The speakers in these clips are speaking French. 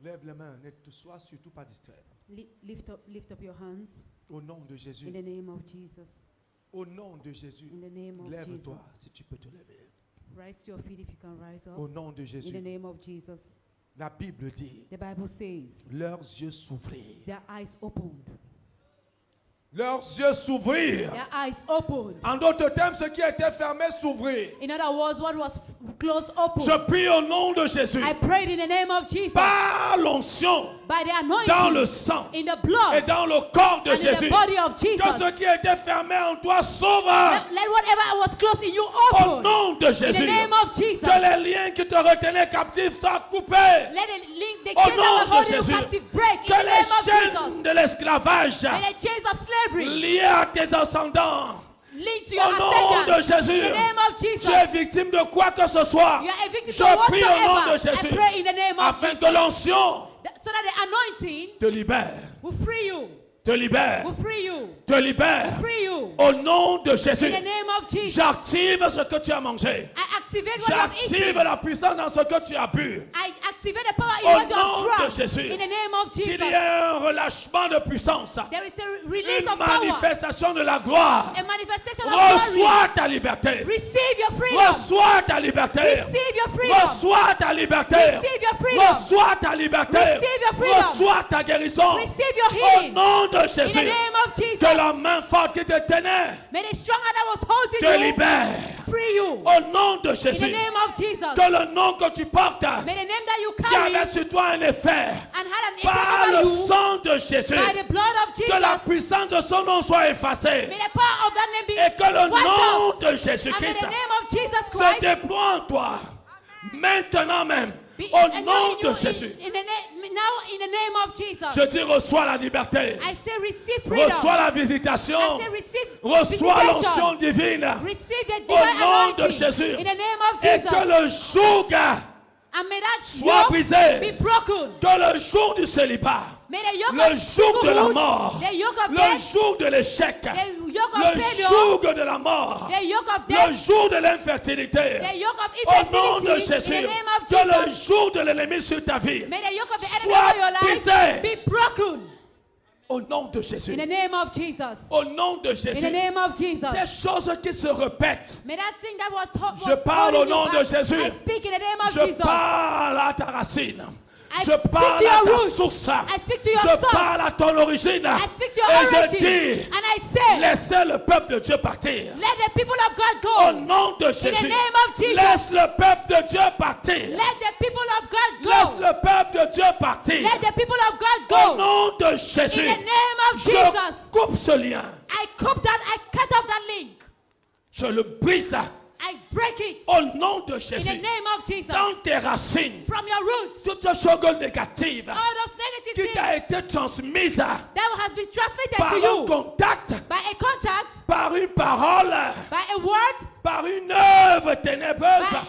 Lève les mains, ne te sois surtout pas distrait. Lift up your hands Au nom de Jésus. in the name of Jesus. Au nom de Jésus. In the name of Lève-toi Jesus. si tu peux te lever. Rise to your feet if you can rise up. Au nom de In the Jésus. name of Jesus. La Bible dit, The Bible says, leurs yeux s'ouvrirent. their eyes opened. Leurs yeux s'ouvrirent. Their eyes opened. En d'autres termes, ce qui était fermé s'ouvrit. In other words, what was closed opened. Je prie au nom de Jésus. I prayed in the name of Jesus. Par l'onction, By the anointing. dans le sang in the blood. et dans le corps de and in Jésus, the body of Jesus. que ce qui était fermé en toi s'ouvre. Let whatever was closed in you Au open. nom de In Jésus, the name of Jesus. que les liens qui te retenaient captif soient coupés. Let the Au chains nom that de were holding you Jésus, captive break. que In the name les of chaînes Jesus. de l'esclavage May the chains of slavery liées à tes ascendants, lead to your au nom de ascendants. Jésus, In the name of Jesus. tu es victime de quoi que ce soit. You are a victim Je of prie au nom de whatsoever. Jésus, I pray in the name of afin Jesus. que l'onction So that the anointing te libère, will free you. te libère, Will free you. te libère. Will free you. Au nom de Jésus, In the name of Jesus. j'active ce que tu as mangé. I activate what you have J'active eaten. la puissance dans ce que tu as bu. I activate the power in Au what you nom de have drunk. Jésus, In the name of qu'il Jesus. y ait un relâchement de puissance, There is a release une of power. manifestation de la gloire. A manifestation of glory. Reçois ta liberté. Receive your freedom. Reçois ta liberté. Receive your freedom. Reçois ta liberté. Receive your freedom. Reçois ta liberté. Receive your freedom. Reçois ta guérison. Receive your Au healing. nom de In the Jésus, name of Jesus. que la main forte qui te tenait May the strong hand that was holding te you libère. free you. Au nom de In the Jésus, name of Jesus. que le nom que tu portes, May the name that you qui carry avait sur toi un effet, and had an par effect le over you sang de Jésus, by the blood of que la Jesus. puissance de son nom soit effacée. May the power of that name be Et que le wiped nom out. de And may Jésus-Christ the name of Jesus se Christ déploie en toi. Maintenant même. be Au nom anointing de you Jésus. now in the name of Jesus. Je dis reçois la liberté. I say receive freedom. Reçois la visitation. I say receive Reçois l'onction visitation. divine. Receive the Au divine nom de anointing. Jésus. In the name of Et Jesus. que le joug And may that soit yoke brisé. be broken. Que le jour du célibat. May the yoke Le of joug de la singlehood, mort. the yoke of Le death, joug de l'échec. the yoke of Le failure, joug de la mort. the yoke of Le death, jour de l'infertilité. the yoke of Au nom de infertility, in Jésus. the name of Que le Jesus. jour de l'ennemi sur ta vie. May the yoke of the enemy Soit over your life brisé. be broken. Au nom de Jésus. In the name of Jesus. Au nom de In Jésus. the name of Jesus. Ces choses qui se répètent. May that thing that was Je parle au holding you nom de back, Jésus. I speak in the name of Je Jesus. parle à ta racine. I Je speak parle to à your ta roots. source. I speak to your Je source. parle à ton origine. I speak to your Et je origin. dis, And I say, laissez le peuple de Dieu partir. let the people of God Au go. nom de In the Jésus. name of Jesus. Laisse le peuple de Dieu partir. Let the people of God Laisse go. le peuple de Dieu partir. Let the people of God Au go. nom de In Jésus. the name of Je Jesus. coupe ce lien. I cut off that link. Je le brise. I break it. Au nom de In Jésus. the name of Jesus. Dans tes racines. From your roots. Toutes les choses négatives All those negative qui things t'a été transmise that has been transmitted par to un you contact, by a contact, par une parole, by a word, par une œuvre by ténébreuse. a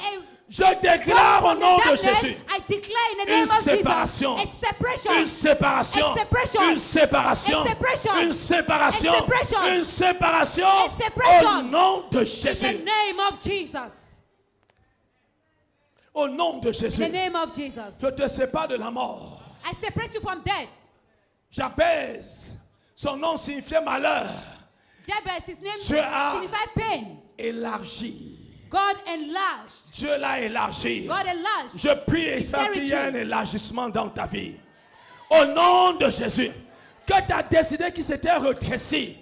Je déclare au from nom the de darkness. Jésus I declare in the une name of séparation. Jesus a separation. Une séparation. A separation. Une séparation. A separation. Une séparation. A separation. Une séparation. A separation. Au nom de In the Jésus. name of Jesus. Au nom de In Jésus. the name of Jesus. Je te sépare de la mort. I separate you from death. Jabez, son nom signifiait malheur. Jabez, his name Dieu a signifies pain. élargi. God enlarged. Dieu l'a élargi. God enlarged. Je prie et j'espère qu'il y a un élargissement dans ta vie. Au nom de Jésus. Que tu as décidé qu'il s'était retréci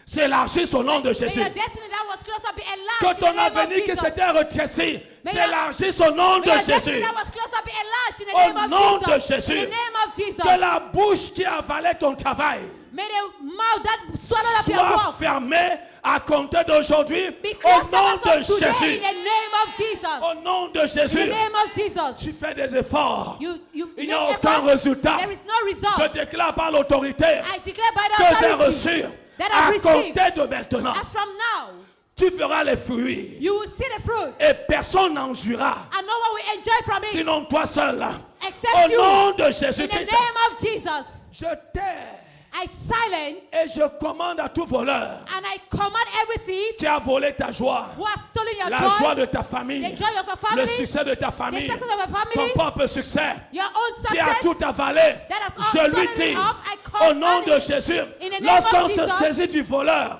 s'élargisse au nom de May Jésus. your destiny that was closer be Que enlarged in ton the name of avenir qui Jesus. s'était retréci May s'élargisse au nom May de your destiny Jésus. that was closer be enlarged in the Au name of nom de Jesus. Jésus. In the name of Jesus. Que la bouche qui avalait ton travail May the mouth that swallowed up your soit work fermée à compter d'aujourd'hui be au closed nom up de from today Jésus. in the name of Jesus. Au nom de In Jésus. the name of Jesus. Tu fais des efforts. You Il n'y make a aucun effort. résultat. There is no Je result. déclare par l'autorité I declare by the que j'ai authority reçu that à I've received. compter de maintenant. As from now, Tu feras les fruits you will see the fruit et personne n'en jouira, and no one will enjoy from it sinon toi seul. except Au you. nom de In the Jésus-Christ, name of Jesus. je t'ai I silence Et je commande à tout voleur and I command every thief qui a volé ta joie, who has stolen your la joy, joie de ta famille, the joy of your le family, succès de ta the famille, success of your ton family, propre succès, your own qui a success. tout avalé. That has all Je lui stolen dis, up, I au nom command de it. Jésus, In the name lorsqu'on of se Jesus. saisit du voleur,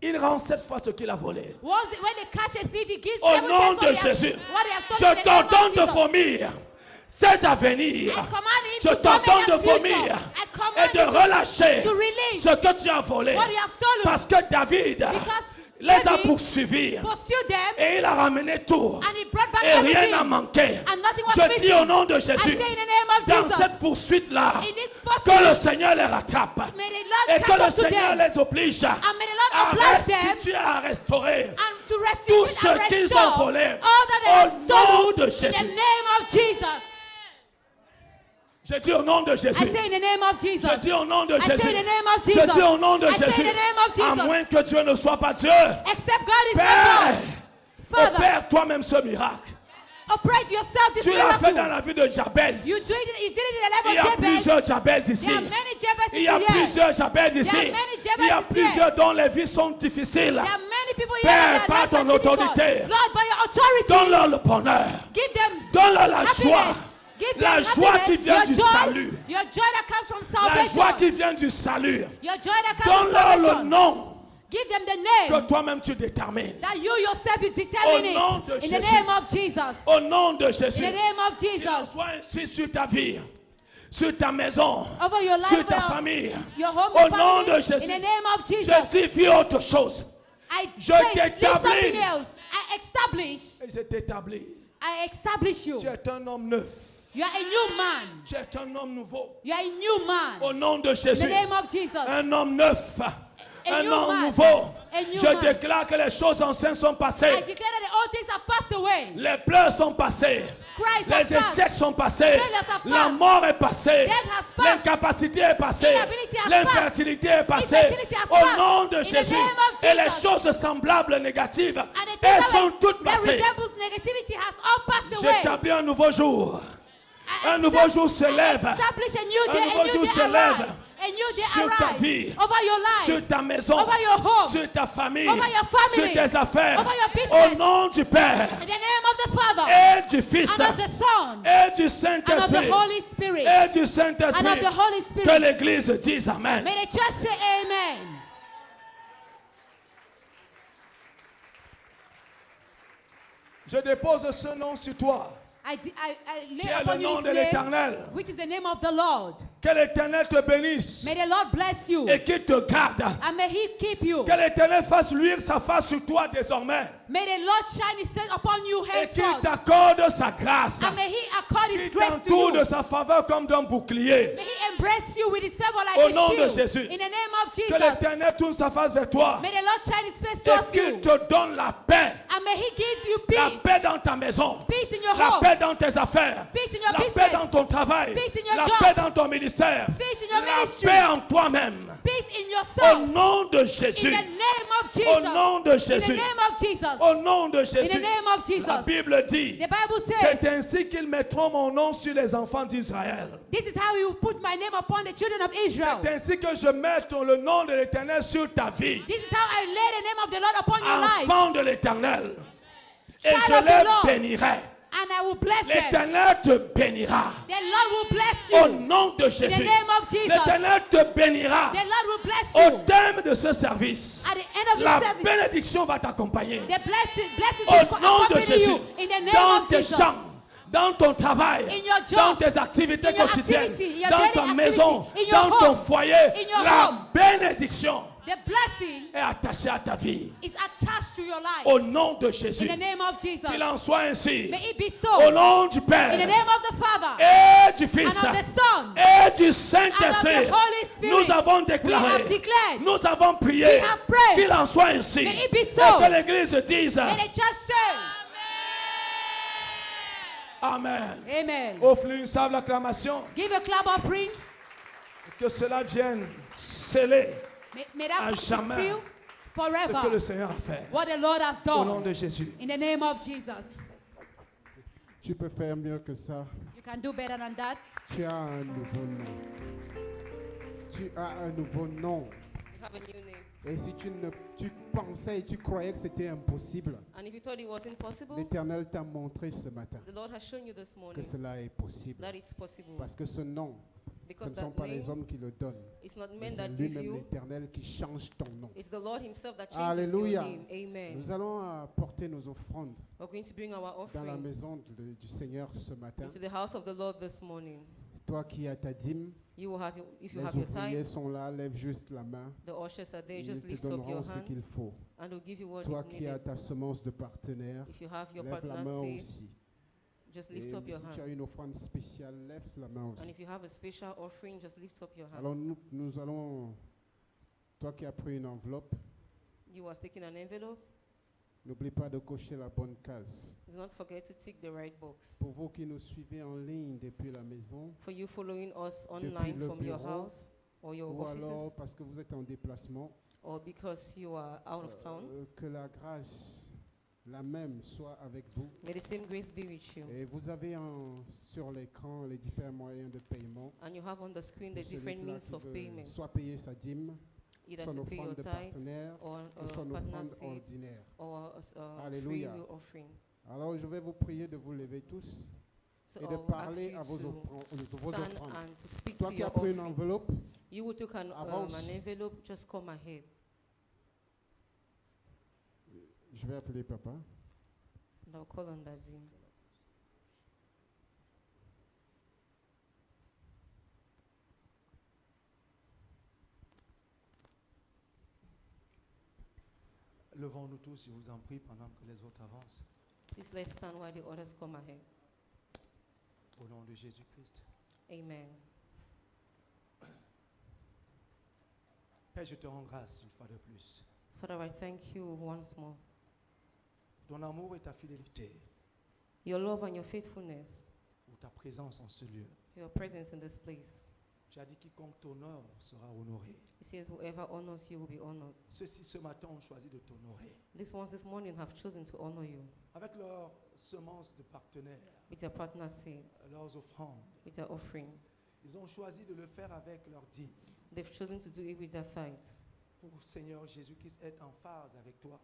il rend 7 fois ce qu'il a volé. When they catch a thief, he gives Au 7 nom times de what he has- Jésus, what he has stolen je in the name of t'ordonne de Jesus. vomir ses avenirs. I command him Je to vomit t'ordonne de their future. vomir I et command de him relâcher to release ce que tu as volé. what he has stolen. Parce que David Because les a David poursuivis pursue them et il a ramené tout. and he brought back Et rien everything. n'a manqué. And nothing was Je dis missing. au nom de I say Jésus, in the name of dans Jesus, cette poursuite-là, in this que le pursuit, Seigneur les rattrape. may the Lord Et que catch le up to Seigneur them les oblige and may the Lord à oblige them restituer, à restaurer and to tout restitute ce and qu'ils restore ont volé. all that they have Au nom de stolen in Jésus. the name of Jesus. Je dis au nom de I Jésus. say in the name of Jesus. Je dis au nom de I say Jésus. in the name of Je Jesus. dis au nom de I say Jésus. in the name of À Jesus. moins que Dieu ne soit pas Dieu. Except God is Père, not God. Father, opère toi-même ce miracle. operate yourself this Tu l'as fait dans miracle. la vie de Jabez. You did it in the Il y level a of Jabez. plusieurs Jabez ici. There are many Jabez Il y a here. plusieurs Jabez ici. There are many Jabez Il y a here. plusieurs dont les vies sont difficiles. There are many people here Père, that par are ton difficult. autorité. Lord, by your authority, Donne-leur le bonheur. give them Donne-leur la happiness. joie. Give La them joie happiness. qui vient Your du joy, salut. Your joy that comes from La salvation. joie qui vient du salut. Your joy that comes from Donne-leur le salvation. nom Give them the que name toi-même tu détermines. that you yourself you determine Au nom de it. In the Jésus. name of Jesus. Au nom de In Jésus. the name of Qu'il en Jesus. soit ainsi sur ta vie, sur ta maison, Over your life, sur ta your- famille. Your home, Au your nom family. de Jésus. In the name of Jesus. Je dis vis autre chose. I Je say, leave t'établis. something else. I establish. Et je t'établis. I establish you. Tu es un homme neuf. You are a new man. Tu es un homme nouveau. You are a new man. Au nom de In Jésus. the name of Jesus. Un homme neuf. Un new homme man. nouveau. A new Je man. déclare que les choses anciennes sont I passées. declare that the old things have passed away. Les pleurs sont passés. Christ Les has passed. échecs sont passés. Failures have La passed. mort est passée. Death has passed. L'incapacité est passée. Inability has L'infertilité est passée. Infertility has Au passed. nom de In the Jésus. name of Et les Jesus. choses semblables négatives, And the elles things sont that toutes passées. resembles negativity has all passed away. J'établis un nouveau jour. I Un nouveau jour se lève. establish a new Un day, nouveau a new jour day se lève arise. A new day sur ta arise. vie, Over your life. sur ta maison, Over your home. sur ta famille, Over your family. sur tes affaires. Over your business. Au nom du Père In the name of the Father. et du Fils And of the Son. et du And of the Saint-Esprit. Holy Spirit. Et du And of Saint-Esprit. the Holy Que Spirit. l'Église dise Amen. May the church say amen. Je dépose ce nom sur toi, I lay qui est upon le you nom this de name, l'Éternel. which is the name of the Lord. Que l'Éternel te bénisse May the Lord bless you. et qu'il te garde. And may He keep you. Que l'Éternel fasse luire sa face sur toi désormais May the Lord shine His face upon you et qu'il henceforth. t'accorde sa grâce. And may He accord His Qu'il grace to t'entoure you. de sa faveur comme d'un bouclier. May He embrace you with His favor Au like nom a de shield. Jésus. In the name of Que Jesus. l'Éternel tourne sa face vers toi May the Lord shine His face et towards qu'il you. te donne la paix. And may He give you La peace. paix dans ta maison. Peace in your La home. paix dans tes affaires. Peace in your La business. paix dans ton travail. Peace in your La job. paix dans ton ministère. Peace in your La ministry. paix en toi-même. Peace in Au yourself. nom de In Jésus. the name of Jesus. Au nom de In the Jésus. name of Jesus. Au nom de In the Jésus. name of Jesus. La Bible dit, The Bible says, c'est ainsi qu'ils mettront mon nom sur les enfants d'Israël. this is how you put my name upon the children of Israel. C'est ainsi que je mets le nom de l'Éternel sur ta vie. This is how I lay the name of the Lord upon your life. Enfant de l'Éternel. Et Child je of the les Lord. bénirai. And I will bless them. L'Éternel te bénira. The Lord will bless Au you. nom de In the Jésus. name of Jesus. L'Éternel te bénira. The Lord will bless Au you. terme de ce service, At the end of la the service, bénédiction va t'accompagner. the blessings Au will nom de accompany Jésus. you. In the name Dans of tes Jesus. champs, dans ton travail, In your job, dans tes activités in your quotidiennes, activity, your dans daily ta activity, maison, in your dans ton home, foyer, in your la home. bénédiction The blessing est attachée à ta vie. is attached to your life. Au nom de In Jésus. the name of Jesus. Qu'il en soit ainsi. May it be Au so. nom du In the Père name of the Father et du and Fils of the Son et du and of Saint-Esprit. the Holy Spirit. Nous avons We déclaré, have declared. nous avons prié We have prayed. qu'il en soit ainsi. May it be Et so. que l'Église dise May the church say, Amen. Amen. Offre-lui une salve d'acclamation. Give a clap offering. Que cela vienne sceller May À that jamais. seal ce que le forever Seigneur a fait. what the Lord has Au nom done. de Jésus. In the name of Jesus. Tu peux faire mieux que ça. You can do better than that. Tu as un nouveau nom. Tu as un nouveau nom. You have a new name. Et si tu pensais et tu croyais que c'était impossible, And if you thought it wasn't possible, l'Éternel t'a montré ce matin the Lord has shown you this que morning cela est possible. that it's possible. Parce que ce nom, ce Because ne sont that pas les name hommes qui le donnent, is not mais men c'est that give lui-même you, l'Éternel qui change ton nom. it's the Lord himself that changes Alléluia. your name. Amen. Nous allons apporter nos offrandes We're going to bring our dans la offering maison du Seigneur ce matin. into the house of the Lord this morning. Toi qui as ta dîme, You will have, if you les have your ouvriers tithe, sont là, lève juste la main. the ushers are there. Ils Just te lift up your donneront ce hand qu'il faut. and they'll give you what Toi is qui as needed. ta semence de partenaire, If you have your lève la partner main seed, aussi. just Et lift up your si tu as hand. une offrande spéciale, lève la main And aussi. if you have a special offering, just lift up your hand. Alors nous allons, toi qui as pris une enveloppe, You are taking an envelope. n'oublie pas de cocher la bonne case. Do not forget to tick the right box. Pour vous qui nous suivez en ligne depuis la maison, For you following us Depuis online le from your bureau, house or your ou alors offices, parce que vous êtes en déplacement, or because you are out of town, que la grâce, la même, soit avec vous. may the same grace be with you. Et vous avez sur l'écran les différents moyens de paiement. And you have on the screen the Pour celui different qui là means qui of veut payment, soit payer sa dîme, either son to pay your offrande de tithe partenaire, or ou son partner offrande seed ordinaire. or a free Alléluia. will offering. Alors je vais vous prier de vous lever tous So et I de will ask parler you à vos to vos stand offrandes. and to speak Toi to qui as your pris une offering. enveloppe, You will take an avance. envelope, just come ahead. je vais appeler papa. And I'll call on Daddy. Levons-nous tous, je vous en prie, pendant que les autres avancent. Please let's stand while the others come ahead. Au nom de Jésus-Christ. Amen. Père, je te rends grâce une fois de plus. Father, I thank you once more. Ton amour et ta fidélité, Your love and your faithfulness, pour ta présence en ce lieu. your presence in this place. Tu as dit quiconque t'honore sera honoré. He says, whoever honors you will be honored. Ceux-ci ce matin ont choisi de t'honorer. These ones this morning have chosen to honor you Avec leurs semences de partenaires, with your partner seed, leurs offrandes, with your offering. ils ont choisi de le faire avec leur dîme. They've chosen to do it with their tithe, Pour Seigneur Jésus-Christ être en phase avec toi,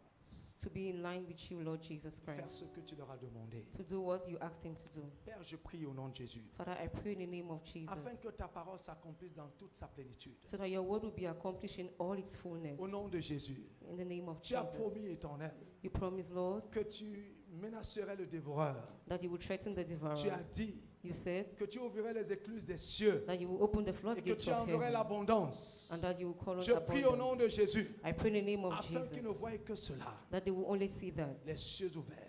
to be in line with you, Lord Jesus faire Christ, ce que tu leur as demandé. to do what you asked him to do. Père, je prie au nom de Jésus, Father, I pray in the name of afin Jesus, que ta parole s'accomplisse dans toute sa plénitude. so that your word will be accomplished in all its fullness. Au nom de Jésus, In the name of tu as Jesus. promis, Éternel, You promise, Lord, que tu menacerais le dévoreur. that you will threaten the Tu devourer. as dit You said que tu ouvrirais les écluses des cieux that you will open the et que floodgates tu of enverrais heaven l'abondance. and that you will call on Je prie au nom de abundance. Jésus, I pray in the name of afin qu'ils ne Jesus voient que cela, that they will only see that, les cieux ouverts.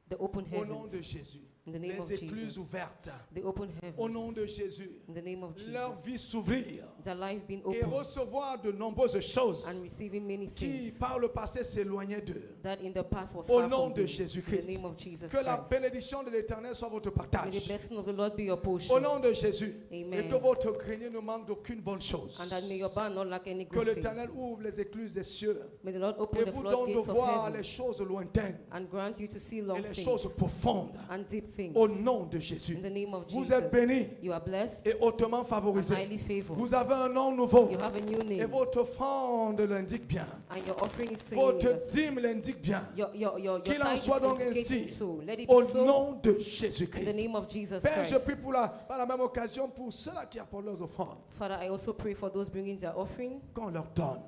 the open Au nom de heavens, Jésus, in the name of les écluses Jesus, ouvertes. the open Au nom heavens, de Jésus, in the name of leur Jesus, vie s'ouvrir their life being et open recevoir de nombreuses choses and receiving many qui things par le passé s'éloignaient d'eux. that in the past was Au far nom from de them. Jésus-Christ. In the name of Jesus Que la Christ. bénédiction de l'Éternel soit votre May the partage. blessing of the Lord be your Au portion. nom de Jésus, Amen. et que votre grenier ne manque d'aucune bonne chose. And that may your barn not lack any Que good thing. l'Éternel ouvre les écluses des cieux May the Lord et open the vous donne de floodgates of voir les heaven choses lointaines and grant you to see et long les choses things profondes. and deep things. Au nom de Jésus. In the name of Vous êtes Jesus, bénis you are blessed et hautement and favorisés. highly favored. Vous avez un nom nouveau You have a new et name votre offrande l'indique bien. and your offering is saying Votre yes. dîme l'indique bien. Your Qu'il en tithe soit is donc indicating ainsi. so. Let it Au be so nom de in the Jésus-Christ. name of Jesus Père, je Christ. prie par la même occasion pour ceux-là qui apportent leurs offrandes, Father, I also pray for those bringing their offering qu'on leur donne.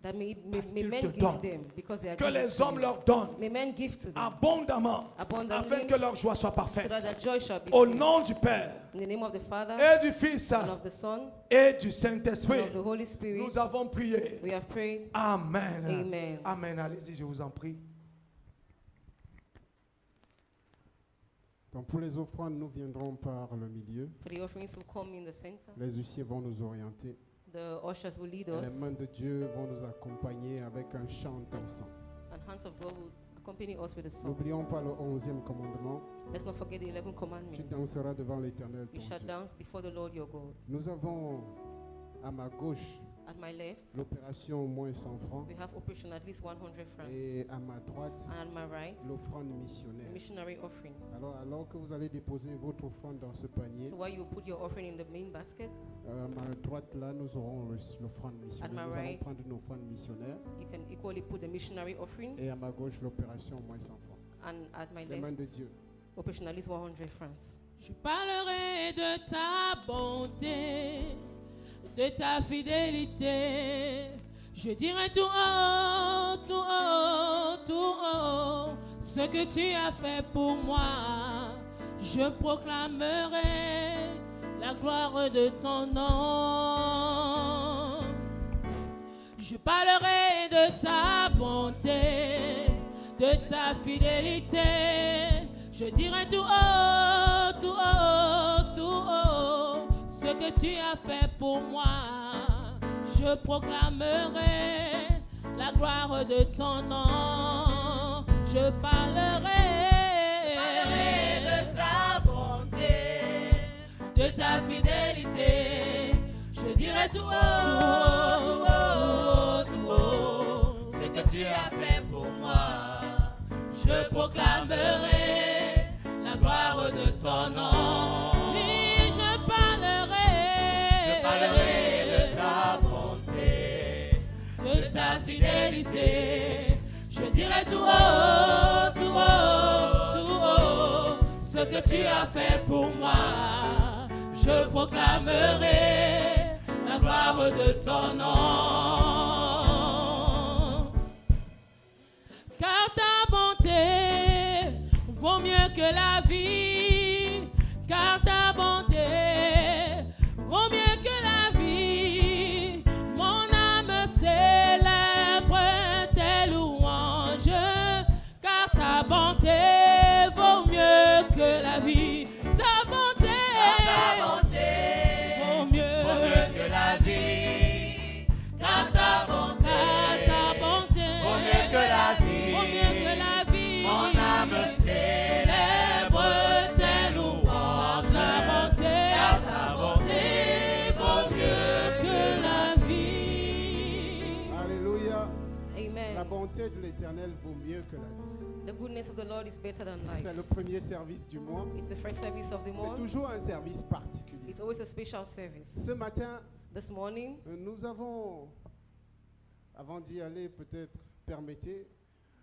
that may Parce qu'ils men te give donnent. them because they are Que giving les to hommes you. leur donnent May men give to them abondamment abundantly afin que leur joie soit so parfaite. that their joy shall be Au full. nom du Père In the name of the Father et du Fils and of the Son et du and Saint-Esprit, of the Holy Spirit, nous avons prié. we have prayed. Amen. Amen. Amen. Allez-y, je vous en prie. Donc pour les offrandes, nous viendrons par le milieu. For the offerings will come in the center. Les huissiers vont nous orienter. The ushers will lead Et les us mains de Dieu vont nous accompagner avec un chant dansant. and hands of God will accompany us with a song. N'oublions pas le 11e commandement. Let's not forget the 11th Tu commandment. danseras devant l'Éternel You ton shall Dieu. dance before the Lord your God. Nous avons à ma gauche At my left, l'opération au moins 100 francs. we have operation at least 100 francs. Et à ma droite, And at my right, l'offrande the missionnaire. missionary offering. Alors que vous allez déposer votre offrande dans ce panier, So while you put your offering in the main basket, à ma droite, là, nous aurons l'offrande missionnaire. my Nous allons right, prendre une offrande missionnaire. you can equally put the missionary offering. Et à ma gauche, l'opération au moins 100 francs. And at my Les mains de left, Dieu. operation at least 100 francs. Je parlerai de ta bonté, de ta fidélité. Je dirai tout haut, tout haut, tout haut, ce que tu as fait pour moi. Je proclamerai la gloire de ton nom. Je parlerai de ta bonté, de ta fidélité. Je dirai tout haut, tout haut, tout haut, ce que tu as fait pour moi. Je proclamerai la gloire de ton nom. Je parlerai de ta bonté, de ta fidélité. Je dirai tout haut, tout haut, tout haut, ce que tu as fait pour moi. Je proclamerai la gloire de ton nom. Oui, je parlerai de ta bonté, de ta fidélité. Je dirai tout haut, tout haut, tout haut, ce que tu as fait pour moi. Je proclamerai la gloire de ton nom. Car ta bonté vaut mieux que la vie, car ta bonté vaut mieux que la vie. Mon âme célèbre tes louanges, car ta bonté vaut mieux que la vie. Ta bonté vaut mieux que la vie, car ta bonté vaut mieux que la vie. Vaut mieux que la vie. Mon âme célèbre tes louanges. Ta bonté vaut mieux que la vie. Alléluia. Amen. La bonté de l'Éternel vaut mieux que la vie. The goodness of the Lord is better than life. C'est le premier service du mois. It's the first service of the C'est month. toujours un service particulier. It's always a special service. Ce matin, This morning, nous avons, avant d'y aller, peut-être, permettez,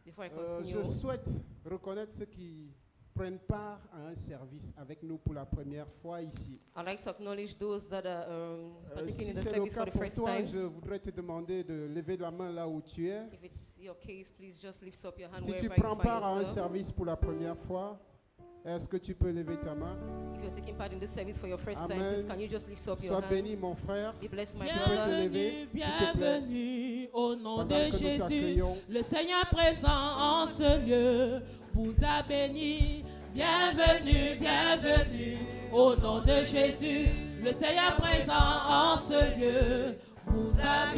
before I je continue, souhaite reconnaître ceux qui prennent part à un service avec nous pour la première fois ici. I'd like to acknowledge those that are partaking Si in the c'est le service cas for the pour first toi, time. je voudrais te demander de lever la main là où tu es. If it's your case, please just lift up your hand Si tu wherever you prends find part à un yourself. service pour la première fois, est-ce que tu peux lever ta main? If you're taking part in this service for your first Amen. time, please can you just lift up your Sois hand? béni, mon frère. Be blessed, my Tu peux te brother. lever, Bienvenue, s'il te plaît. bienvenue au nom Pendant de que nous Jésus. t'accueillons. Le Seigneur présent en ce lieu vous a béni. Bienvenue, bienvenue au nom de Jésus. Le Seigneur présent en ce lieu vous a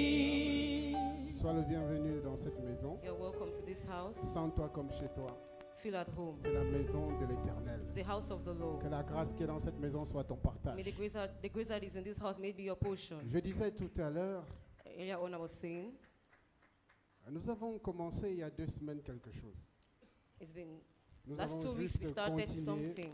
béni. Sois le bienvenu dans cette maison. You're welcome to this house. Sens-toi comme chez toi. Feel at home. C'est la maison de l'Éternel. It's the house of the Lord. Que la grâce qui est dans cette maison soit ton partage. May the grace that is in this house may be your portion. Je disais tout à l'heure, Earlier on I was saying, nous avons commencé il y a 2 semaines quelque chose. it's been Nous last 2 avons weeks we juste started continué. something.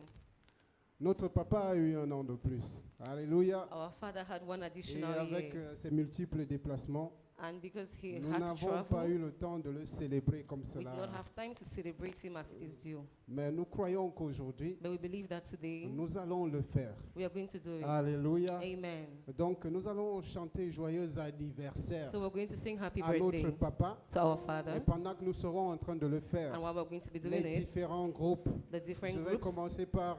Notre papa a eu 1 an de plus. Alléluia. Our father had one Et additional avec year. ses multiples déplacements, And because he nous had to n'avons pas travel, eu le temps de le célébrer comme we cela. did not have time to celebrate him as it is due. Mais nous croyons qu'aujourd'hui, But we believe that today nous allons le faire. we are going to do it. Alléluia. Amen. Donc nous allons chanter joyeux anniversaire So we're going to sing happy à birthday notre papa. to our Et father. pendant que nous serons en train de le faire, And while we're going to be les doing it, différents groupes, the different je vais groups, commencer par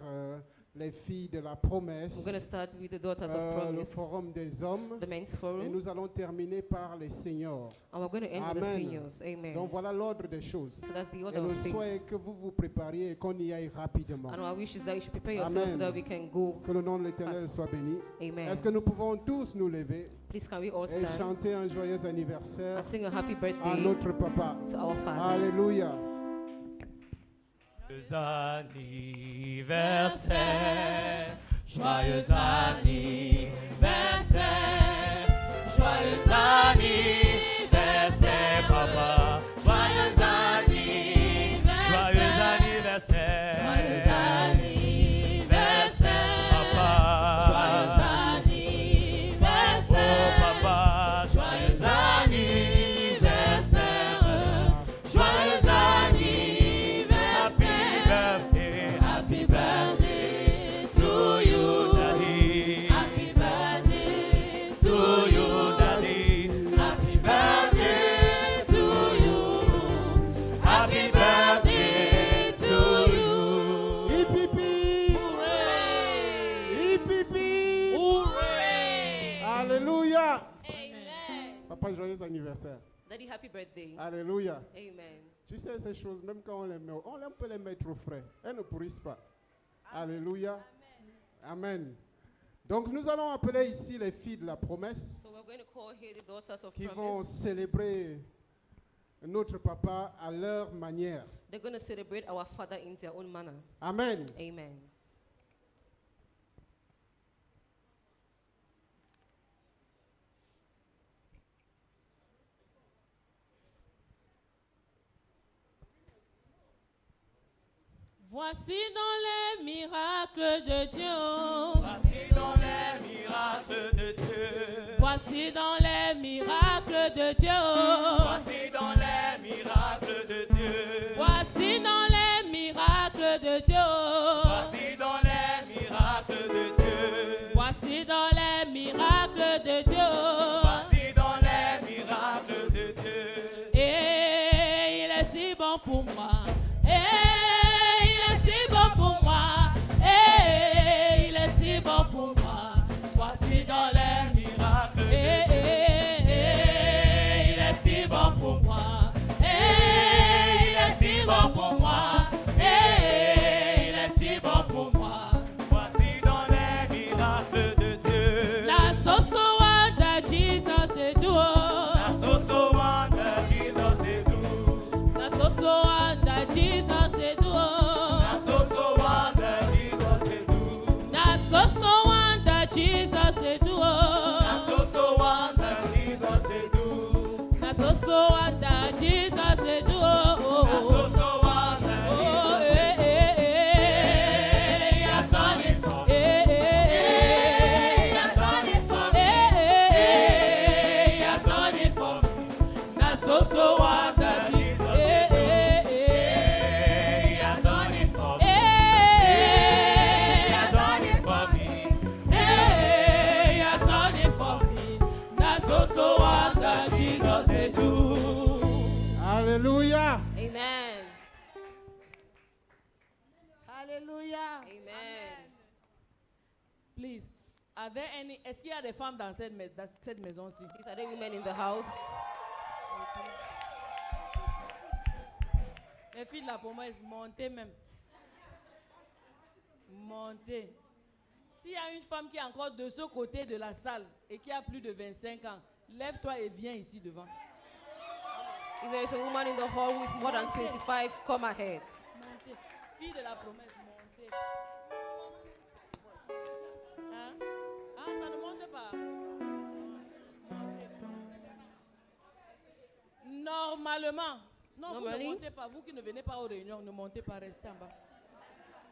les filles de la we're promesse, going to start with the daughters of le promise, forum des hommes, the men's et forum, nous allons terminer par les seniors. and we're going to end with the Amen. seniors. Amen. Donc voilà l'ordre des choses. So that's the Et order le of souhait est things. que vous vous prépariez et qu'on y aille rapidement. And our wish is that you should prepare yourself so Amen. that we can go. Que le nom de l'Éternel Fast. soit béni. Amen. Est-ce que nous pouvons tous nous lever Please can we all et stand chanter un joyeux anniversaire and sing a happy à birthday notre papa? to our father. Alléluia. Joyeux anniversaire, joyeux anniversaire, anniversaire. Joyeux anniversaire. Papa. Joyeux anniversaire. Oh papa. Joyeux anniversaire. Joyeux anniversaire. Happy birthday. Happy birthday to you. Daddy. Happy birthday to you. Daddy. Happy birthday to you. Happy birthday to you. Hip, hip, hip. Hooray! Hip, hip, hip. Hooray! Alléluia. Amen. Papa, joyeux anniversaire. Daddy, happy birthday. Alléluia. Amen. Tu sais, ces choses, même quand on les met, on peut les mettre au frais. Elles ne pourrissent pas. Alléluia. Amen. Donc, nous allons appeler ici les filles de la promesse So we're going to call here the daughters of qui vont promise. célébrer notre papa à leur manière. They're going to celebrate our father in their own manner. Amen. Amen. Voici dans les miracles de Dieu. Voici dans les miracles de Dieu. Voici dans les miracles de Dieu. Voici dans les miracles de Dieu. Voici dans les miracles de Dieu. Voici dans les miracles de Dieu. Voici dans les miracles de Dieu. Voici dans les miracles de Dieu. Et il est si bon pour moi. Et il est si bon pour moi. Et il est si bon pour moi. Voici dans les Miracles de et il est si bon pour moi. Et il est si bon pour moi. Et il est si bon pour moi. Voici dans les miracles de Dieu. La sauce wanda Jesus de duo. La soso wanda Jesus est doux. La sauce wanda Jesus de duo. La soso wanda Jesus est doux. La sauce wanda Jesus de duo. La soso wanda Jesus est doux. La sauce wanda Jesus de duo. La soso wanda Oh, Jesus est he has done it for me. He has done it for he has done it for me. That's also what that He has done it for me. He has done it for me. He has done it for me. That's also what that Jesus did do. Alléluia. Amen. Alléluia. Amen. Please, est-ce qu'il y a des femmes dans cette maison-ci? These are the women in the house. Les filles de la promesse, montez même. Montez. S'il y a une femme qui est encore de ce côté de la salle et qui a plus de 25 ans, lève-toi et viens ici devant. If there is a woman in the hall who is more than 25, come ahead. Montez. Fille de la promesse, montez. Hein? Ah, ça ne monte pas. Montez. Normalement, non, vous ne Normally? montez pas. Vous qui ne venez pas aux réunions, ne montez pas, restez en bas.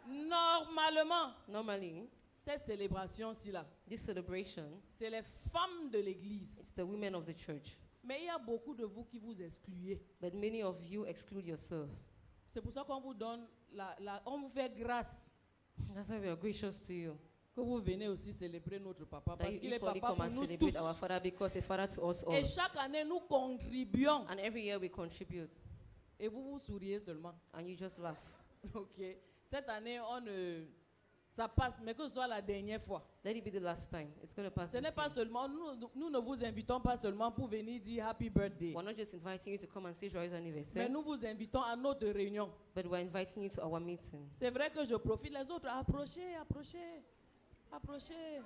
Normalement, Normally, cette célébration-ci là, this celebration, c'est les femmes de l'église. it's the women of the church. Mais il y a beaucoup de vous qui vous excluez. But many of you exclude yourselves. C'est pour ça qu'on vous donne on vous fait grâce That's why we are gracious to you. que vous venez aussi célébrer notre papa That parce you qu'il est equally papa come pour and nous celebrate tous. our father because a father to us all. Et chaque année nous contribuons And every year we contribute et vous vous souriez seulement. and you just laugh. Ok. Cette année ça passe, mais que ce soit la dernière fois. Let it be the last time. It's going to pass. Ce n'est This pas year. seulement, nous ne vous invitons pas seulement pour venir dire happy birthday, We're not just inviting you to come and say joyeux mais anniversaire, nous vous invitons à notre réunion. but we're inviting you to our meeting. C'est vrai que je profite les autres. Approchez, approchez, approchez.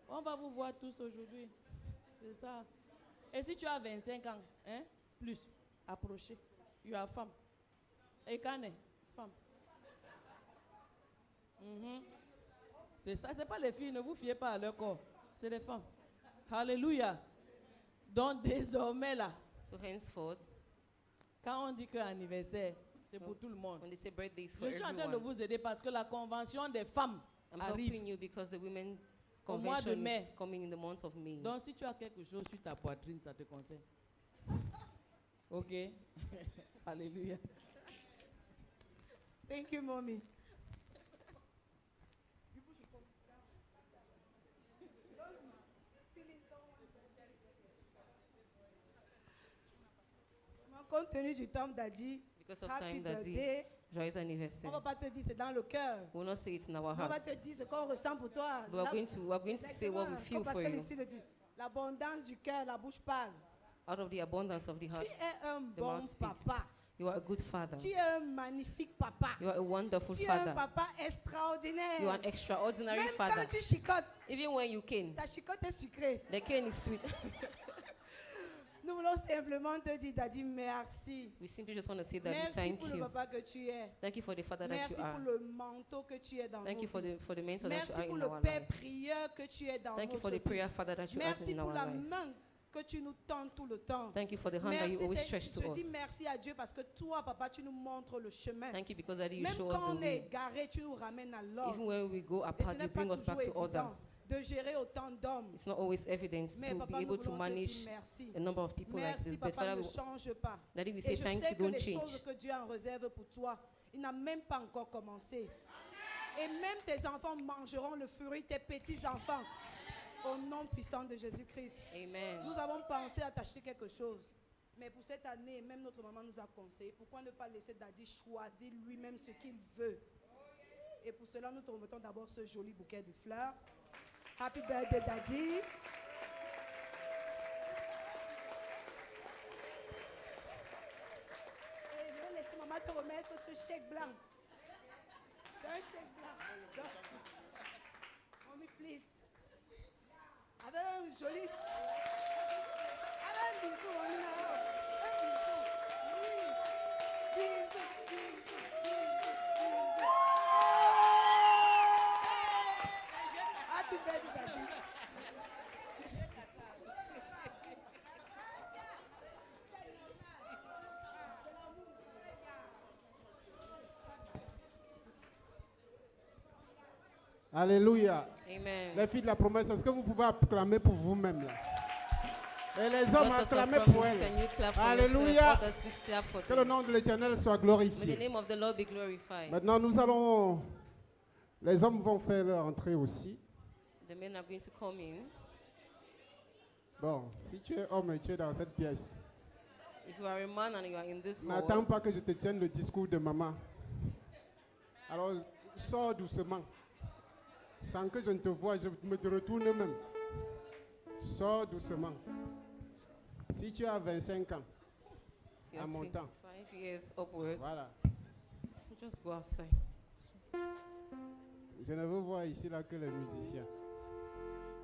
On va vous voir tous aujourd'hui. C'est ça. Et si tu as 25 ans, hein, plus, approchez. Tu as femme. Et Kane, femme. C'est ça, c'est pas les filles, ne vous fiez pas à leur corps. C'est les femmes. Alléluia. Donc désormais là, So henceforth, quand on dit que anniversaire, C'est pour tout le monde. When they say birthday, it's for Je suis en train de everyone. vous aider parce que la convention des femmes I'm arrive. helping you because the women's Au mois de convention mai. is coming in the month of May. Donc, si tu as quelque chose sur ta poitrine, ça te concerne. Ok? Alléluia. Thank you, mommy. Compte tenu du temps, Daddy, Because of happy time, Daddy, birthday. joyous On anniversary. ne va pas te dire c'est dans le cœur. We will not say it in our On va heart. te dire ce qu'on ressent pour toi. But we're going to say what we feel Comme for Pasteur you. Lucie le dit, l'abondance du cœur, la bouche parle. Out of the abundance of the Tu heart, es un the bon mouth speaks. papa. You are a good father. Tu es un magnifique papa. You are a wonderful Tu es un father. papa extraordinaire. You are an extraordinary Même father. quand tu chicotes, Even when you cane, ta chicote est sucrée. the cane is sweet. Nous voulons simplement te dire, Daddy, merci. We simply just want to say that we Merci thank pour le you. papa que tu es. Thank you for the father that Merci you are. pour le manteau que tu es dans Thank nos you for vies. the mentor that Merci you are pour in le our père life. prieur que tu es dans Thank you notre for the vie. prayer father that you are Merci in pour our la lives. main que tu nous tends tout le temps. Thank you for the hand that you Merci, always c'est- stretch je to dis us. merci à Dieu parce que toi, papa, tu nous montres le chemin. Thank you because Daddy, you Même show quand us on the est way. égaré, tu nous ramènes à Even l'ordre. when we go Et ce apart, n'est you pas bring us toujours back to order. évident de gérer autant d'hommes. It's not always evident Mais to papa, be nous able to voulons te manage dire merci. a number of people like Merci, this. But papa, Father, ne change pas. Daddy, we Et say je thank sais you, que don't les choses change. que Dieu en réserve pour toi, il n'a même pas encore commencé. Et même tes enfants mangeront le fruit, tes petits-enfants. Au nom puissant de Jésus-Christ. Amen. Nous avons pensé à t'acheter quelque chose. Mais pour cette année, même notre maman nous a conseillé, pourquoi ne pas laisser Daddy choisir lui-même ce qu'il veut. Et pour cela, nous te remettons d'abord ce joli bouquet de fleurs. Happy birthday, Daddy. Et je vais laisser maman te remettre ce chèque blanc. C'est un chèque blanc. Donc, mommy, please. Avec un joli... Avec un bisou, on est là. Un bisou. Oui. Bisou, bisou, bisou, bisou. Happy birthday, Daddy. Alléluia. Amen. Les filles de la promesse, est-ce que vous pouvez acclamer pour vous-même là? Et les hommes, Daughters of acclamez promise, pour elles. can you clap for Alléluia. yourself? Others, please clap for Que le them. nom de l'Éternel soit May the glorifié. name of the Lord be glorified. Maintenant, nous allons... Les hommes vont faire leur entrée aussi. The men are going to come in. Bon, si tu es homme et tu es dans cette pièce, If you are a man and you are in this n'attends hall, pas que je te tienne le discours de maman. Alors, sors doucement. Sans que je ne te voie, je me te retourne même. Sors doucement. Si tu as 25 ans, if you à are mon temps. 25 years upward, Voilà. just go outside. Je ne veux voir ici là que les musiciens.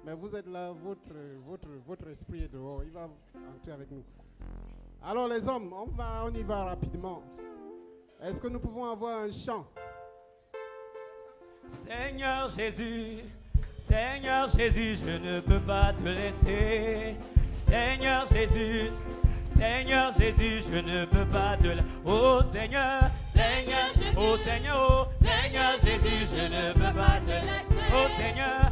Mais vous êtes là, votre esprit est dehors. Il va entrer avec nous. Alors les hommes, on y va rapidement. Est-ce que nous pouvons avoir un chant? Seigneur Jésus, je ne peux pas te laisser. Seigneur Jésus, je ne peux pas te laisser. Oh Seigneur, oh Seigneur, oh Seigneur Jésus, je ne peux pas te laisser. Oh Seigneur,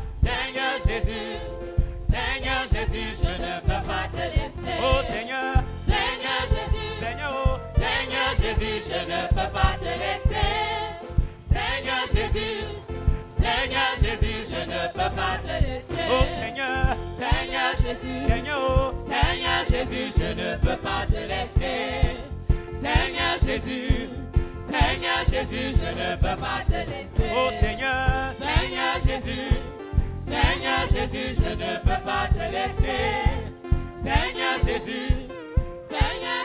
Jésus, je ne peux pas te laisser. Oh Seigneur, Jésus, oh Seigneur Jésus, je ne peux pas te laisser. Seigneur Jésus, je ne peux pas te laisser. Oh Seigneur, Jésus, oh Seigneur Jésus, je ne peux pas te laisser. Seigneur Jésus, je ne peux pas te laisser. Oh Seigneur, Jésus, je ne peux pas te laisser. Seigneur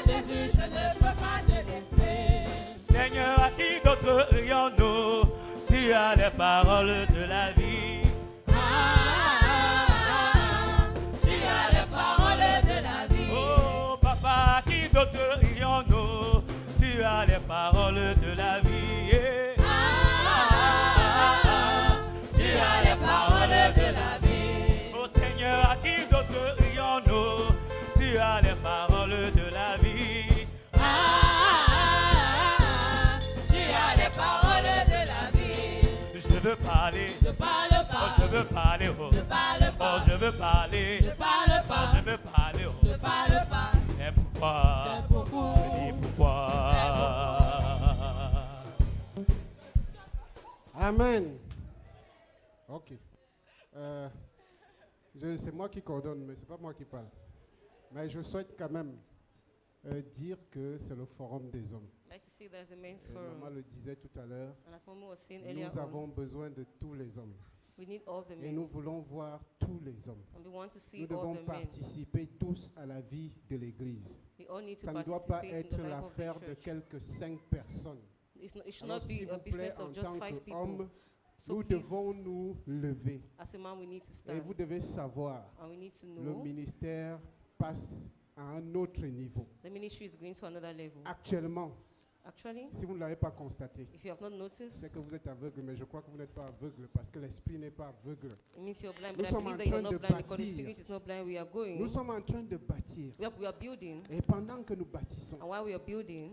Jésus, je ne peux pas te laisser. Seigneur, à qui d'autre irions-nous? Tu as les paroles de la vie. Tu as les paroles de la vie. Oh papa, à qui d'autre irions-nous? Tu as les paroles de la vie. Tu as les paroles de la vie. Oh Seigneur, à qui d'autre irions-nous? Tu as les paroles de la vie. veux parler. Ne parle pas. Oh, je veux parler. Oh, Ne parle pas. oh je veux parler. Ne parle pas. Oh, je veux parler. Oh, Ne parle pas. et pourquoi? C'est beaucoup. Et pourquoi? Amen. Ok. C'est moi qui coordonne, mais ce n'est pas moi qui parle. Mais je souhaite quand même dire que c'est le forum des hommes. I'd like to see there's a men's Maman forum. le disait tout à l'heure, And as Momo was saying earlier nous on, avons besoin de tous les hommes. we need all the Et men. nous voulons voir tous les hommes. And we want to see Nous all devons the men. participer tous à la vie de l'Église. We all need to Ça ne doit pas participate in être the life of l'affaire the de church. quelques 5 personnes. It should Alors, not s'il be a vous plaît, business en of just tant 5 people. qu'hommes, So nous please, devons nous lever. as a man, we need to Et stand. vous devez savoir, And we need to le know ministère passe à un autre niveau. the ministry is going to another level. Actuellement, Actually, si vous ne l'avez pas constaté, if you have not noticed, c'est que vous êtes aveugle, mais je crois que vous n'êtes pas aveugle parce que l'esprit n'est pas aveugle. it means you're blind. Nous But I sommes believe en that you're train not de blind because the bâtir. spirit is not blind. We are going. Nous sommes en train de bâtir. We are building. Et pendant que nous bâtissons, And while we are building,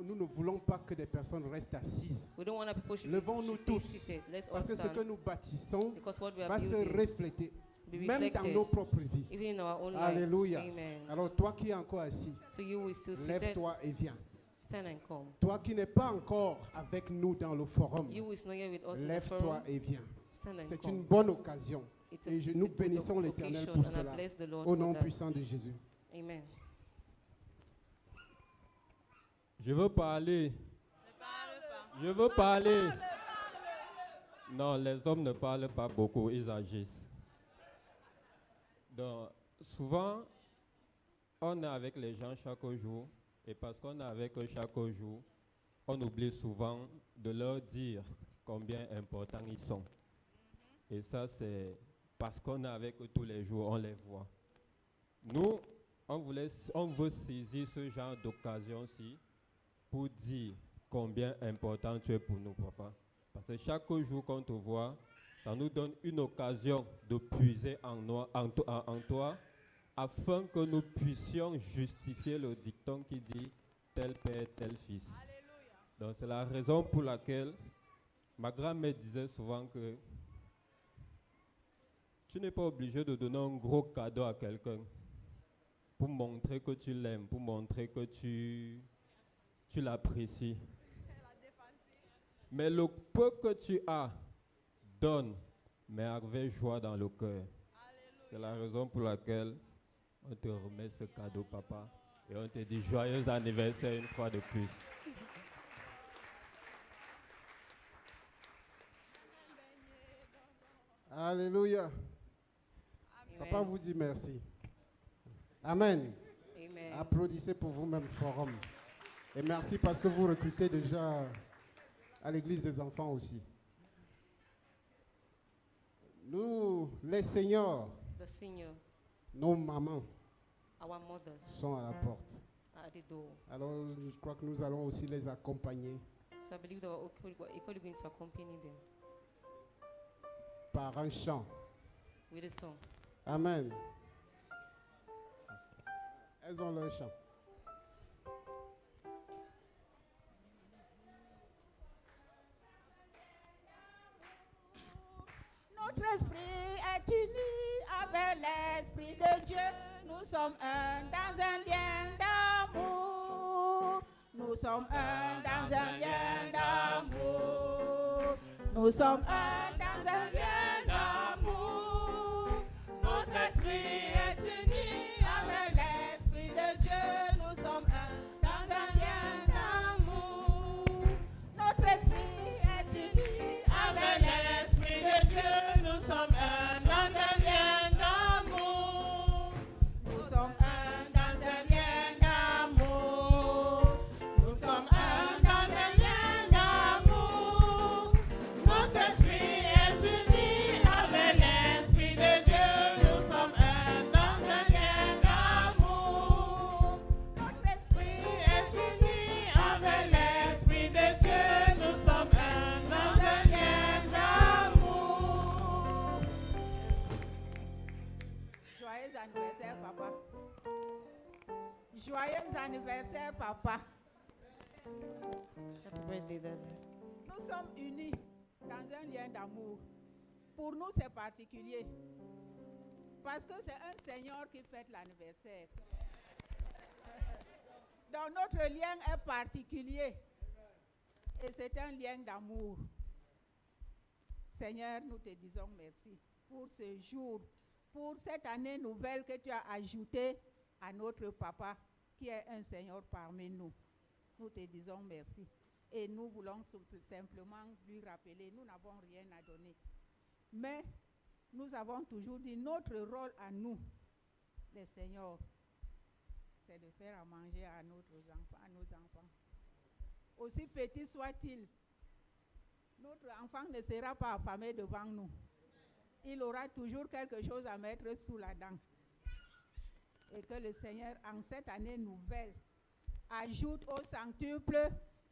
nous ne voulons pas que des personnes restent assises. we don't want that people should Levons-nous stay tous. seated. Let's all Parce que ce que stand. nous bâtissons Because what we are va se building refléter, be même dans reflected, nos propres vies. even in our own lives. Alléluia. Amen. Alors toi qui es encore assis, So you will still seated. lève-toi et viens. Stand and come. Toi qui n'es pas encore avec nous dans le forum, You who is not here with us in the lève-toi forum. et viens. Stand and C'est come. une bonne occasion. It's a, Et it's a nous good bénissons l'Éternel occasion, pour and I cela. bless the Lord Au for nom that. puissant de Jésus. Amen. Je veux parler. Je veux parler. Non, les hommes ne parlent pas beaucoup, ils agissent. Donc, souvent, on est avec les gens chaque jour, et parce qu'on est avec eux chaque jour, on oublie souvent de leur dire combien importants ils sont. Et ça, c'est parce qu'on est avec eux tous les jours, on les voit. Nous, on veut saisir ce genre d'occasion-ci pour dire combien important tu es pour nous, papa. Parce que chaque jour qu'on te voit, ça nous donne une occasion de puiser en toi, afin que nous puissions justifier le dicton qui dit tel père, tel fils. Donc c'est la raison pour laquelle ma grand-mère disait souvent que tu n'es pas obligé de donner un gros cadeau à quelqu'un pour montrer que tu l'aimes, pour montrer que tu l'apprécies. Mais le peu que tu as, donne, mais avec joie dans le cœur. C'est la raison pour laquelle on te remet ce cadeau, papa. Et on te dit joyeux anniversaire une fois de plus. Alléluia. Amen. Papa vous dit merci. Amen. Amen. Applaudissez pour vous-même, forum. Et merci parce que vous recrutez déjà à l'église des enfants aussi. Nous, les seniors, The seniors, nos mamans our mothers, sont à la porte. are at the door. Alors, je crois que nous allons aussi les accompagner So I believe that we're equally going to accompany them par un chant. with a song. Amen. Elles ont leur chant. Notre esprit est uni avec l'esprit de Dieu. Nous sommes un dans un lien d'amour. Nous sommes un dans un lien d'amour. Nous sommes un dans un lien d'amour. Notre esprit est uni avec l'esprit de Dieu. Nous sommes un dans un lien d'amour. Notre esprit est uni avec l'esprit de Dieu. Nous sommes un dans un lien d'amour. Nous sommes un dans un lien d'amour. Nous sommes un dans un lien d'amour. Notre esprit est uni avec l'esprit de Dieu. Nous sommes un dans un lien d'amour. Notre esprit est uni avec l'esprit de Dieu. Nous sommes un dans un lien d'amour. Joyeux anniversaire, papa. Joyeux anniversaire, papa. Happy birthday, Dad. Nous sommes unis. dans un lien d'amour. Pour nous, c'est particulier. Parce que c'est un Seigneur qui fête l'anniversaire. Donc notre lien est particulier. Et c'est un lien d'amour. Seigneur, nous te disons merci pour ce jour, pour cette année nouvelle que tu as ajoutée à notre papa, qui est un Seigneur parmi nous. Nous te disons merci. Et nous voulons simplement lui rappeler, nous n'avons rien à donner. Mais nous avons toujours dit, notre rôle à nous, les seigneurs, c'est de faire à manger à nos enfants. Aussi petit soit-il, notre enfant ne sera pas affamé devant nous. Il aura toujours quelque chose à mettre sous la dent. Et que le Seigneur, en cette année nouvelle, ajoute au centuple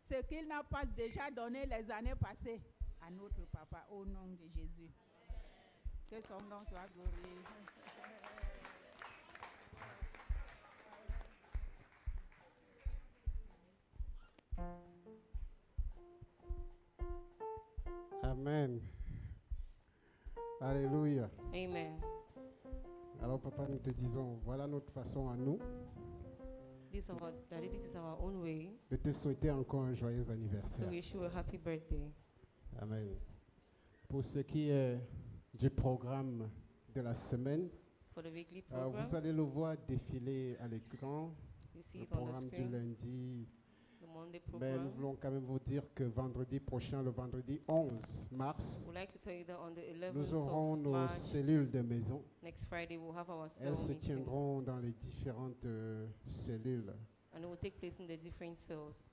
ce qu'il n'a pas déjà donné les années passées à notre papa, au nom de Jésus. Que son nom soit glorifié. Amen. Alléluia. Amen. Alors papa, nous te disons, voilà notre façon à nous This is our own way de te souhaiter encore un joyeux to anniversaire. wish you a happy birthday. Amen. Pour ce qui est du programme de la semaine, For the weekly program, vous allez le voir défiler à l'écran, you see le it on the programme du screen, lundi. the Monday Mais nous program. voulons quand même vous dire que vendredi prochain, le vendredi 11 mars, We'd like to tell you that on the nous 11th aurons of nos March, cellules de maison. next Friday, we'll have our cell Elles se meeting. tiendront dans les différentes cellules. And it will take place in the different cells.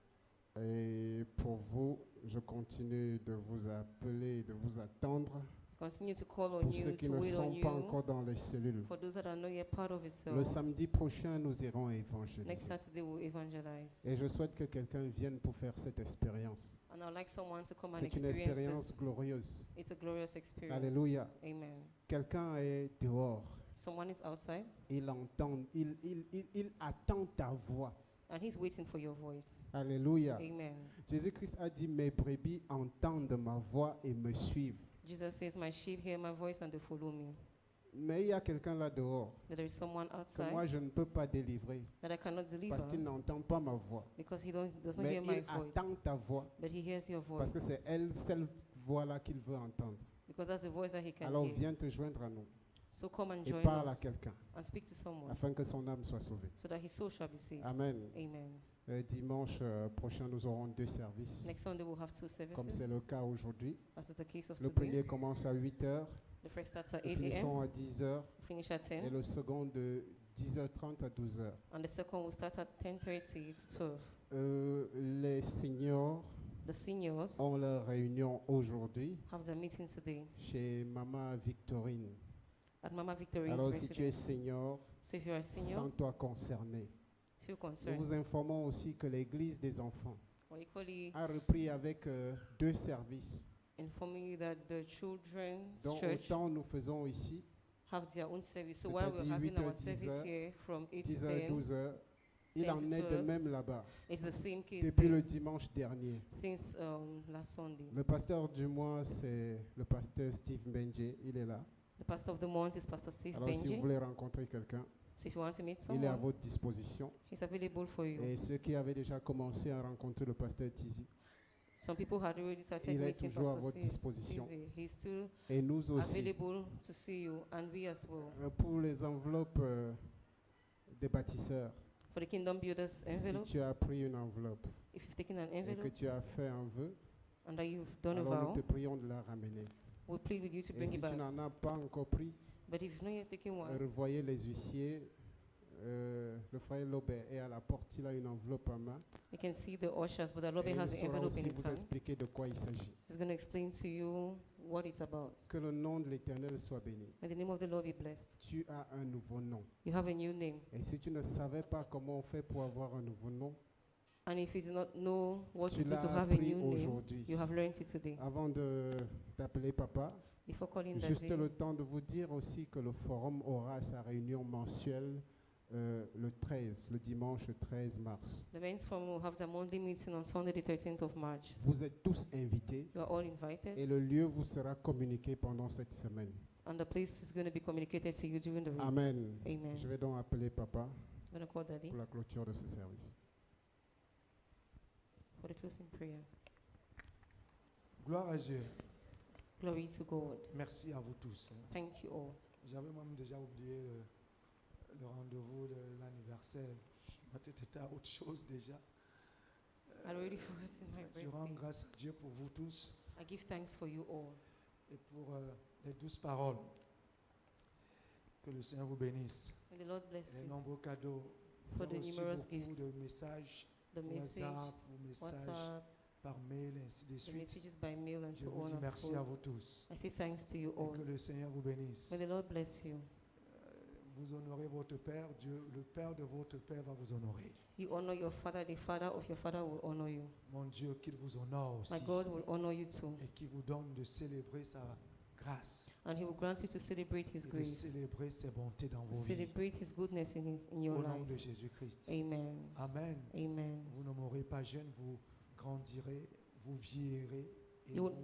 Et pour vous, je continue de vous appeler, de vous attendre. Continue to call on Pour ceux you, qui to ne wait sont on pas you. encore dans les cellules. For those that are not yet part of his Le cell, samedi prochain, nous irons next évangéliser. Saturday we'll evangelize. Et je souhaite que quelqu'un vienne pour faire cette expérience. And I'd like someone to come and C'est une experience expérience this. glorieuse. It's a glorious experience. Alléluia. Amen. Quelqu'un est dehors. Someone is outside Il entend, il attend ta voix. and he's waiting for your voice. Alléluia. Amen. Jésus-Christ a dit, mes brebis entendent ma voix et me suivent. Jesus says, my sheep hear my voice and they follow me. Mais il y a quelqu'un là dehors But there is someone que outside moi je ne peux pas délivrer that I cannot deliver parce qu'il n'entend pas ma voix. because he does not Mais hear my il voice. attend ta voix But he hears your parce que voice c'est elle, cette voix-là qu'il veut entendre. because that's the voice that he can Alors hear. viens te joindre à nous So come and et join parle à us quelqu'un and speak to someone afin que son âme soit sauvée. so that his soul shall be saved. Amen. Amen. Dimanche prochain, nous aurons 2 services, Next Sunday we'll have 2 comme c'est services, le cas aujourd'hui. as is the case of Le today. premier commence à 8 h, The first starts at nous 8 finissons a.m., à 10 h we finish at 10, et le second de 10h30 à 12 h. and the second will start at 10:30 to 12. Les seniors The seniors ont leur réunion aujourd'hui have the meeting today chez Maman Victorine. at Mama Victorine's Alors si tu es residence. senior, So if you're a senior, sens-toi concerné. feel Nous concerned. vous informons aussi que l'église des enfants We're equally a repris avec 2 services. informing you that the children's Donc church autant nous faisons ici, have their own service. So while we're c'est-à-dire having 8 our h, 10 service h, here from 8 to 10 h, 10, 12 h, il 10 en to est de 12, même là-bas. it's the same case Depuis there le dimanche dernier. since last Sunday. Le pasteur du mois, c'est le pasteur Steve Benje. Il est là. The pastor of the month is Pastor Steve Alors si vous Benji. voulez rencontrer quelqu'un, So if you want to meet il est à someone, votre disposition. he's available for you. Et ceux qui avaient déjà commencé à rencontrer le pasteur Tizi, Some people had already started il est meeting toujours à Pastor votre disposition. Tizi. He's still Et nous aussi. available to see you, and we as well. Pour les enveloppes des bâtisseurs, For the Kingdom Builders si envelope, tu as pris une enveloppe if you've taken an et que envelope tu as fait un vœu, and that you've done a alors nous vow, te prions de la ramener. we'll plead with you to Et bring si it tu back. n'en as pas encore pris, But if you've not yet taken one, revoyez les huissiers. Le frère Lobé est à la porte, il a une enveloppe en main. you can see the ushers, but Alobe Et il has the saura envelope in aussi his vous hand. expliquer de quoi il s'agit. He's going to explain to you what it's about. Que le nom de l'Éternel soit béni. May the name of the Lord be blessed. Tu as un nouveau nom. You have a new name. Et si tu ne savais pas comment on fait pour avoir un nouveau nom, And if you do not know what tu to do to l'as have a appris new name, aujourd'hui. you have learned it today. Avant d'appeler papa, Before calling juste Daddy, le temps de vous dire aussi que le forum aura sa réunion mensuelle le 13, le dimanche 13 mars. The men's forum will have their monthly meeting on Sunday, the 13th of March. Vous êtes tous invités You are all invited, et le lieu vous sera communiqué pendant cette semaine. and the place is going to be communicated to you during the week. Amen. Amen. Je vais donc appeler Papa I'm going to call Daddy pour la clôture de ce service. for the closing prayer. Gloire à Dieu. Glory to God. Merci à vous tous. Thank you all. J'avais même déjà oublié le rendez-vous de l'anniversaire. C'était à autre chose déjà. I already forgotten my Je rends birthday. grâce à Dieu pour vous tous I give thanks for you all et pour les douces paroles. Que le Seigneur vous bénisse. and the Lord bless Les you nombreux cadeaux. for J'ai the reçu numerous beaucoup gifts, de messages the message, WhatsApp ou messages WhatsApp, par mail et ainsi de the suite. messages by mail and Je so vous on dis and merci à forth. vous tous. I say thanks to you Et all. que le Seigneur vous bénisse. May the Lord bless you. Vous honorez votre Père, Dieu, le Père de votre Père va vous honorer. You honor your father, the father of your father will honor you. Mon Dieu, qu'il vous honore My aussi God will honor you too. et qu'il vous donne de célébrer sa grâce And he will grant you to celebrate his et de grace, célébrer ses bontés dans to vos vies. celebrate his goodness in your Au nom life. de Jésus-Christ. Amen. Amen. Amen. Vous ne mourrez pas jeune, vous grandirez, vous vieillirez et You will-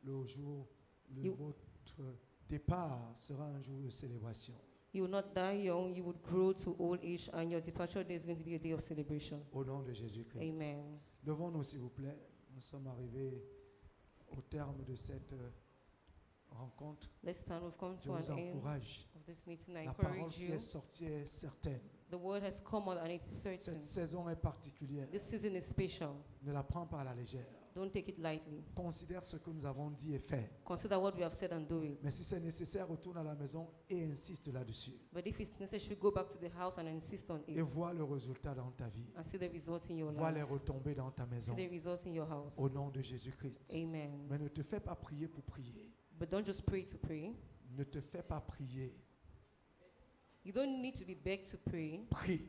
le jour de You- votre départ sera un jour de célébration. You will not die young, you would grow to old age, and your departure day is going to be a day of celebration. Au nom de Jésus-Christ. Amen. Levons-nous, s'il vous plaît. Nous sommes arrivés au terme de cette rencontre. Let's stand. We've come Je to vous an end encourage. of this meeting. I La parole encourage qui you. est sortie est certaine. The word has come out and it is certain. Cette saison est particulière. This season is special. Ne la prends pas à la légère. Don't take it lightly. Considère ce que nous avons dit et fait. Consider what we have said and do it. Mais si c'est nécessaire, retourne à la maison et insiste là-dessus. But if it's necessary, go back to the house and insist on Et it. vois le résultat dans ta vie. And see the results in your Vois les life. retombées dans ta See maison. the results in your house. Au nom de Jésus-Christ. Amen. Mais ne te fais pas prier pour prier. But don't just pray to pray. Ne te fais pas prier. You don't need to be begged to pray. Prie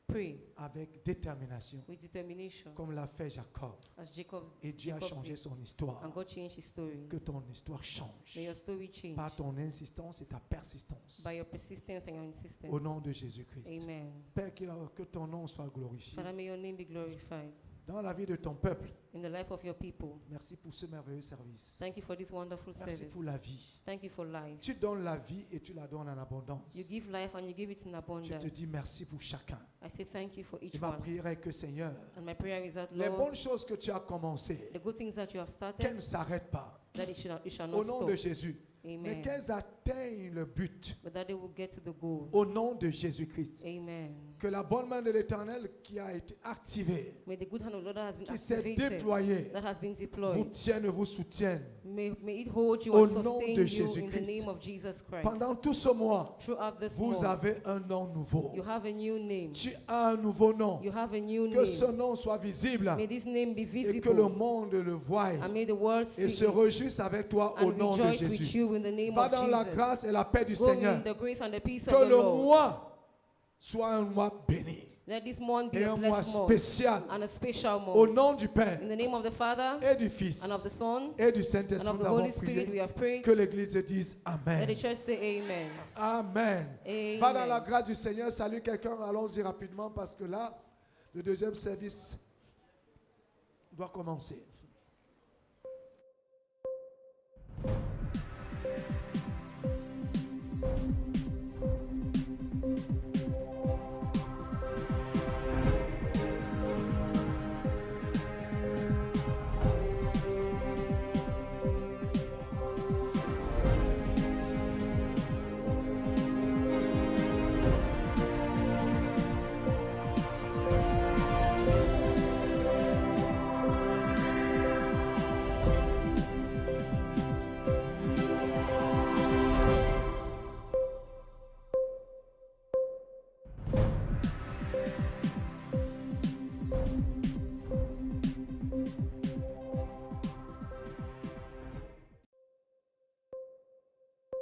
Pray avec détermination, with determination, comme l'a fait Jacob. as Jacob Et Dieu a changé did. son histoire. And God changed his story. Que ton histoire change. May your story change Par ton insistance et ta persistance. by your persistence and your insistence. Au nom de Jésus-Christ. Amen. Père, que ton nom soit glorifié Father, may your name be glorified dans la vie de ton peuple. in the life of your people. Merci pour ce merveilleux service. Thank you for this wonderful Merci service. pour la vie. Thank you for life. Tu donnes la vie et tu la donnes en abondance. You give life and you give it in Je abundance. te dis merci pour chacun. I say thank you for Et each ma one. prière est que, Seigneur, And my prayer is that, les Lord, bonnes choses que tu as commencées, the good things that you have qu'elles started, ne s'arrêtent pas. that it shall Au not nom stop. de Jésus. Mais Amen. qu'elles atteignent le but. But that they will get to the goal. Au nom de Jésus-Christ. Amen. Que la bonne main de l'Éternel qui a été activée, May the good hand of the Lord that has been qui s'est activated, déployée, that has been vous deployed, tienne, vous soutienne. may it hold you Au and nom sustain de you in the Jésus-Christ. name of Jesus Christ. Pendant tout ce mois, Throughout this vous month, avez un nom nouveau. you have a new name. Tu as un nouveau nom. You have a new Que ce name. nom soit visible May this name be et que le visible. monde le voie And may the world et see se it réjouisse avec toi au and nom de rejoice with Jésus. you in the name Va of dans la Jesus. grâce et la paix du Go Seigneur. in the grace and the peace Que of the le Lord. mois soit un mois béni Let this month be et a un mois blessed month spécial and a special au month. nom du Père In the name of the Father et du Fils and of the Son et du and Saint-Esprit. of Nous the avons Holy Spirit, we prié. have prayed. Que l'Église dise Let Amen. the church say amen. Amen. Va dans la Amen. grâce du Seigneur. Salue quelqu'un. Allons-y rapidement parce que là, le deuxième service doit commencer.